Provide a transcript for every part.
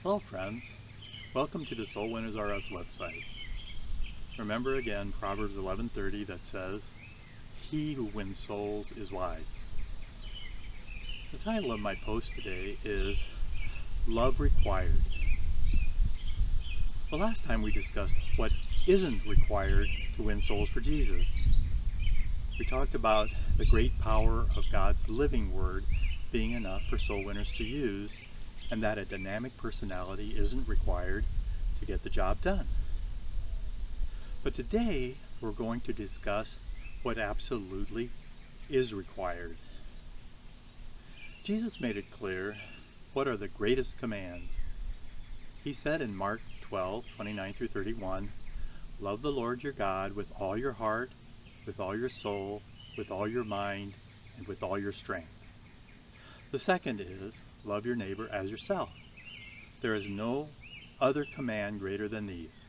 Hello friends, welcome to the Soul Winners R Us website. Remember again Proverbs 11:30 that says, "He who wins souls is wise." The title of my post today is Love Required. The last time we discussed what isn't required to win souls for Jesus. We talked about the great power of God's living word being enough for soul winners to use, and that a dynamic personality isn't required to get the job done. But today we're going to discuss what absolutely is required. Jesus made it clear what are the greatest commands. He said in Mark 12:29-31, "Love the Lord your God with all your heart, with all your soul, with all your mind, and with all your strength." The second is, love your neighbor as yourself. There is no other command greater than these.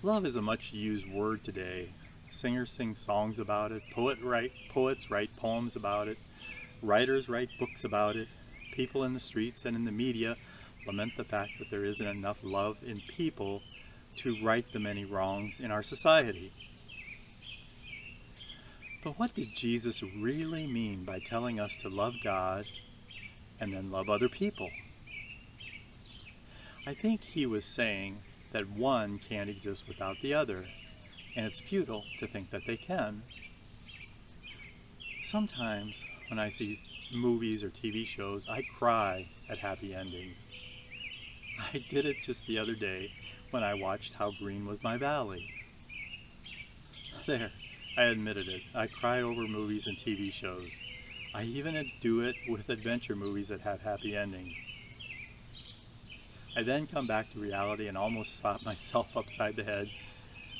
Love is a much used word today. Singers sing songs about it, poets write poems about it, writers write books about it, people in the streets and in the media lament the fact that there isn't enough love in people to right the many wrongs in our society. But what did Jesus really mean by telling us to love God and then love other people? I think he was saying that one can't exist without the other, and it's futile to think that they can. Sometimes when I see movies or TV shows, I cry at happy endings. I did it just the other day when I watched How Green Was My Valley. There, I admitted it. I cry over movies and TV shows. I even do it with adventure movies that have happy endings. I then come back to reality and almost slap myself upside the head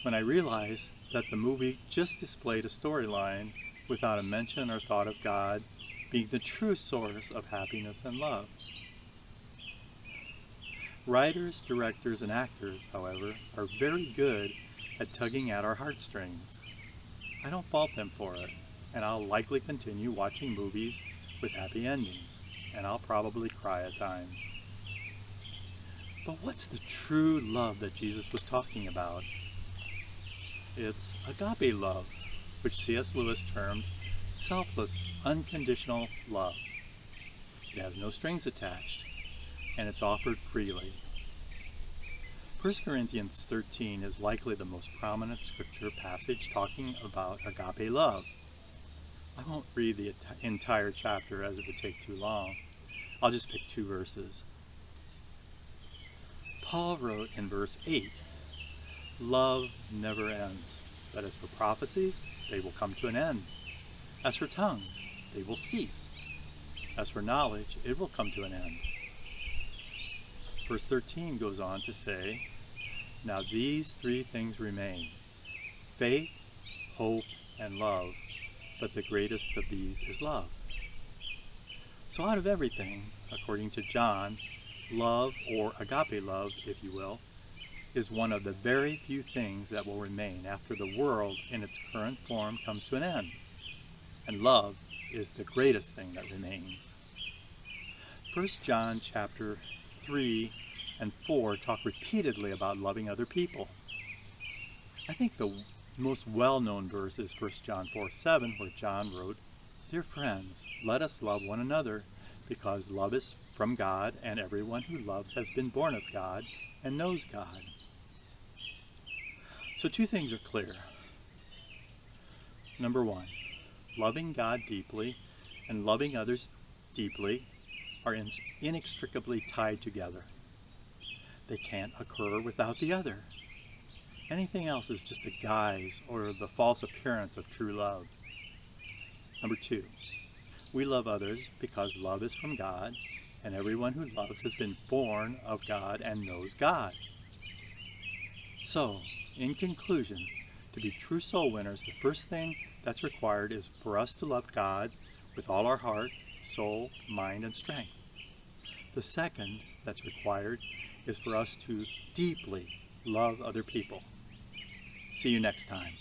when I realize that the movie just displayed a storyline without a mention or thought of God being the true source of happiness and love. Writers, directors, and actors, however, are very good at tugging at our heartstrings. I don't fault them for it, and I'll likely continue watching movies with happy endings, and I'll probably cry at times. But what's the true love that Jesus was talking about? It's agape love, which C.S. Lewis termed selfless, unconditional love. It has no strings attached, and it's offered freely. 1 Corinthians 13 is likely the most prominent scripture passage talking about agape love. I won't read the entire chapter as it would take too long. I'll just pick 2 verses. Paul wrote in verse 8, "Love never ends, but as for prophecies, they will come to an end. As for tongues, they will cease. As for knowledge, it will come to an end." Verse 13 goes on to say, "Now these 3 things remain, faith, hope, and love, but the greatest of these is love." So out of everything, according to John, love, or agape love, if you will, is one of the very few things that will remain after the world in its current form comes to an end. And love is the greatest thing that remains. 1 John chapter 3 and 4 talk repeatedly about loving other people. I think the most well-known verse is 1 John 4:7, where John wrote, "Dear friends, let us love one another, because love is from God, and everyone who loves has been born of God and knows God." So 2 things are clear. Number 1, loving God deeply and loving others deeply are inextricably tied together. They can't occur without the other. Anything else is just a guise or the false appearance of true love. Number 2, we love others because love is from God, and everyone who loves has been born of God and knows God. So, in conclusion, to be true soul winners, the first thing that's required is for us to love God with all our heart, soul, mind, and strength. The second that's required is for us to deeply love other people. See you next time.